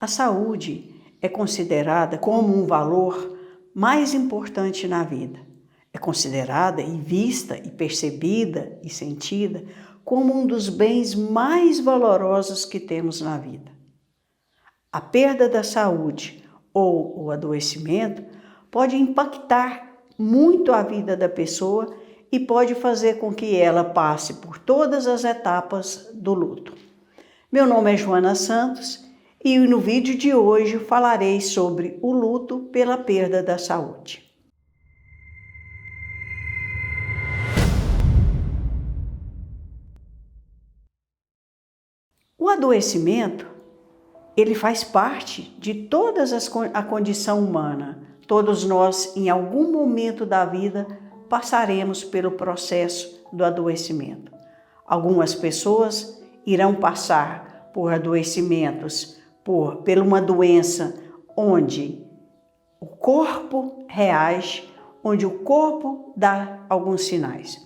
A saúde é considerada como um valor mais importante na vida. É considerada e vista e percebida e sentida como um dos bens mais valorosos que temos na vida. A perda da saúde ou o adoecimento pode impactar muito a vida da pessoa e pode fazer com que ela passe por todas as etapas do luto. Meu nome é Joana Santos e no vídeo de hoje falarei sobre o luto pela perda da saúde. O adoecimento, ele faz parte de a condição humana. Todos nós, em algum momento da vida, passaremos pelo processo do adoecimento. Algumas pessoas irão passar por adoecimentos, por uma doença onde o corpo reage, onde o corpo dá alguns sinais.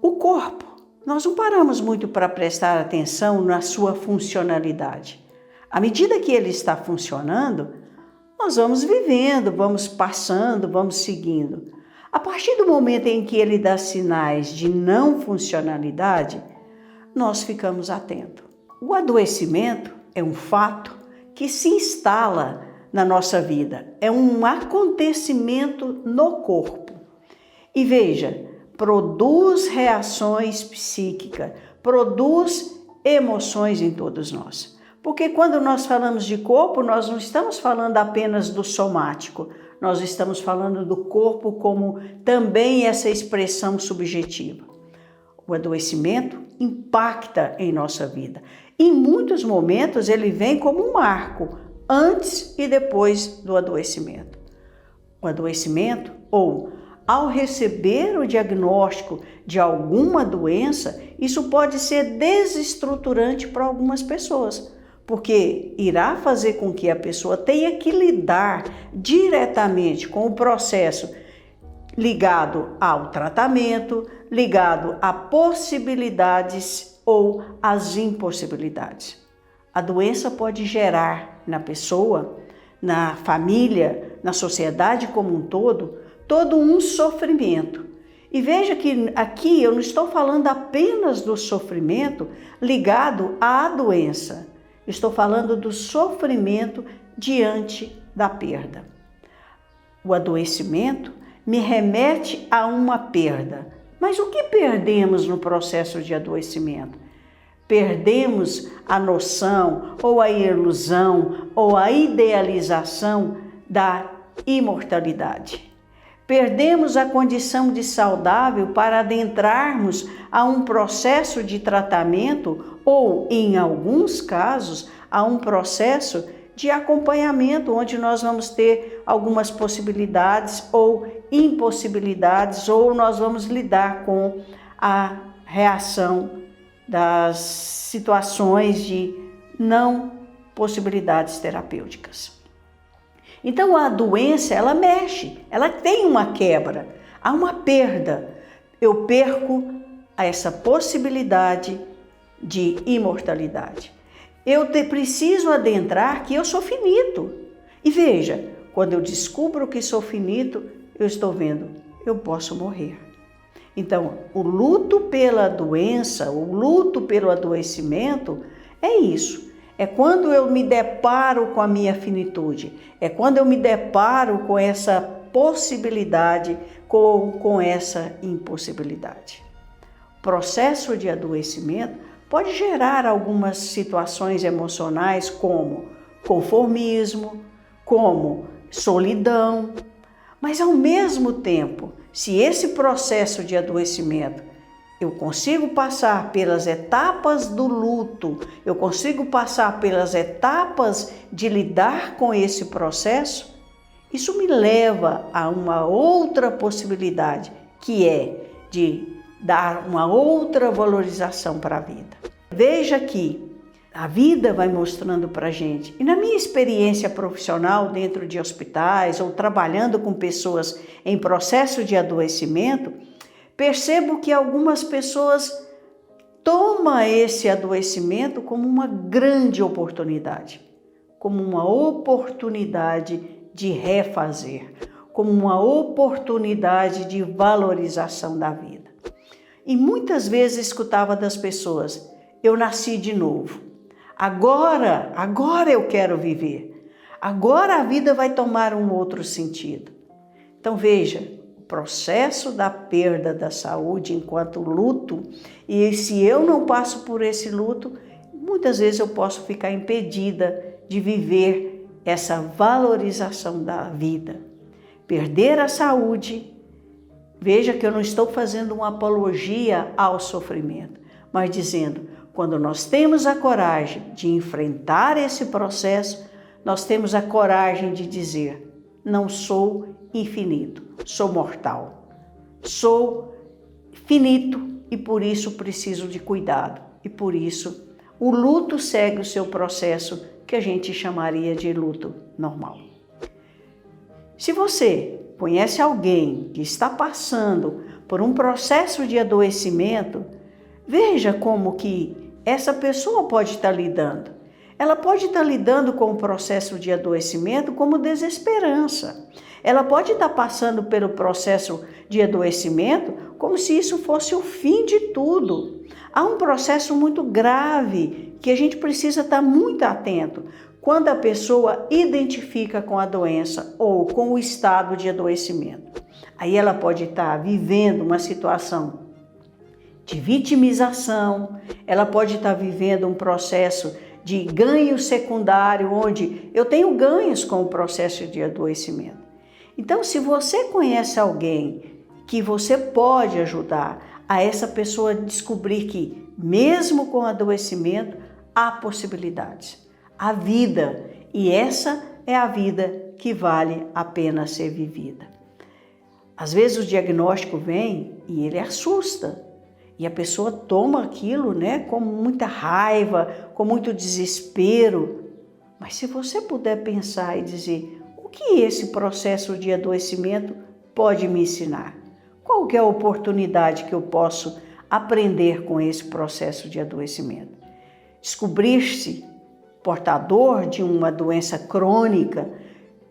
O corpo, nós não paramos muito para prestar atenção na sua funcionalidade. À medida que ele está funcionando, nós vamos vivendo, vamos passando, vamos seguindo. A partir do momento em que ele dá sinais de não funcionalidade, nós ficamos atentos. O adoecimento é um fato que se instala na nossa vida, é um acontecimento no corpo. E veja, produz reações psíquicas, produz emoções em todos nós. Porque quando nós falamos de corpo, nós não estamos falando apenas do somático, nós estamos falando do corpo como também essa expressão subjetiva. O adoecimento impacta em nossa vida. Em muitos momentos ele vem como um marco, antes e depois do adoecimento. O adoecimento, ou ao receber o diagnóstico de alguma doença, isso pode ser desestruturante para algumas pessoas, porque irá fazer com que a pessoa tenha que lidar diretamente com o processo ligado ao tratamento, ligado a possibilidades ou às impossibilidades. A doença pode gerar na pessoa, na família, na sociedade como um todo um sofrimento. E veja que aqui eu não estou falando apenas do sofrimento ligado à doença. Estou falando do sofrimento diante da perda. O adoecimento me remete a uma perda. Mas o que perdemos no processo de adoecimento? Perdemos a noção, ou a ilusão, ou a idealização da imortalidade. Perdemos a condição de saudável para adentrarmos a um processo de tratamento ou, em alguns casos, a um processo de acompanhamento, onde nós vamos ter algumas possibilidades ou impossibilidades, ou nós vamos lidar com a reação das situações de não possibilidades terapêuticas. Então a doença, ela mexe, ela tem uma quebra, há uma perda. Eu perco essa possibilidade de imortalidade. Eu preciso adentrar que eu sou finito. E veja, quando eu descubro que sou finito, eu estou vendo, eu posso morrer. Então, o luto pela doença, o luto pelo adoecimento, é isso. É quando eu me deparo com a minha finitude, é quando eu me deparo com essa possibilidade, com essa impossibilidade. O processo de adoecimento pode gerar algumas situações emocionais como conformismo, como solidão, mas ao mesmo tempo, se esse processo de adoecimento eu consigo passar pelas etapas do luto, eu consigo passar pelas etapas de lidar com esse processo, isso me leva a uma outra possibilidade, que é de dar uma outra valorização para a vida. Veja que a vida vai mostrando para a gente, e na minha experiência profissional dentro de hospitais ou trabalhando com pessoas em processo de adoecimento, percebo que algumas pessoas tomam esse adoecimento como uma grande oportunidade. como uma oportunidade de refazer, como uma oportunidade de valorização da vida. E muitas vezes escutava das pessoas: eu nasci de novo, agora eu quero viver, agora a vida vai tomar um outro sentido. Então veja, o processo da perda da saúde enquanto luto, e se eu não passo por esse luto, muitas vezes eu posso ficar impedida de viver essa valorização da vida. Perder a saúde, veja que eu não estou fazendo uma apologia ao sofrimento, mas dizendo, quando nós temos a coragem de enfrentar esse processo, nós temos a coragem de dizer, não sou infinito, sou mortal, sou finito e por isso preciso de cuidado. E por isso o luto segue o seu processo que a gente chamaria de luto normal. Se você conhece alguém que está passando por um processo de adoecimento, veja como que essa pessoa pode estar lidando. Ela pode estar lidando com o processo de adoecimento como desesperança. Ela pode estar passando pelo processo de adoecimento como se isso fosse o fim de tudo. Há um processo muito grave que a gente precisa estar muito atento quando a pessoa identifica com a doença ou com o estado de adoecimento. Aí ela pode estar vivendo uma situação de vitimização, ela pode estar vivendo um processo de ganho secundário, onde eu tenho ganhos com o processo de adoecimento. Então, se você conhece alguém que você pode ajudar a essa pessoa descobrir que, mesmo com adoecimento, há possibilidades. A vida, e essa é a vida que vale a pena ser vivida. Às vezes o diagnóstico vem e ele assusta, e a pessoa toma aquilo, com muita raiva, com muito desespero. Mas se você puder pensar e dizer, o que esse processo de adoecimento pode me ensinar? Qual que é a oportunidade que eu posso aprender com esse processo de adoecimento? Descobrir-se portador de uma doença crônica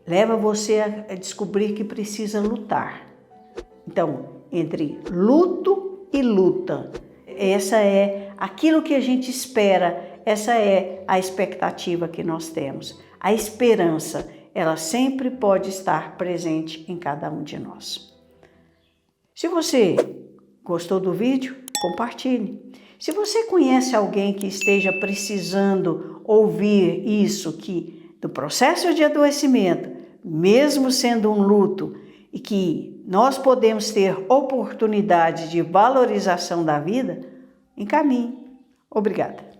leva você a descobrir que precisa lutar. Então, entre luto e luta, essa é aquilo que a gente espera, essa é a expectativa que nós temos. A esperança, ela sempre pode estar presente em cada um de nós. Se você gostou do vídeo, compartilhe. Se você conhece alguém que esteja precisando ouvir isso, que do processo de adoecimento, mesmo sendo um luto, e que nós podemos ter oportunidade de valorização da vida, encaminhe. Obrigada.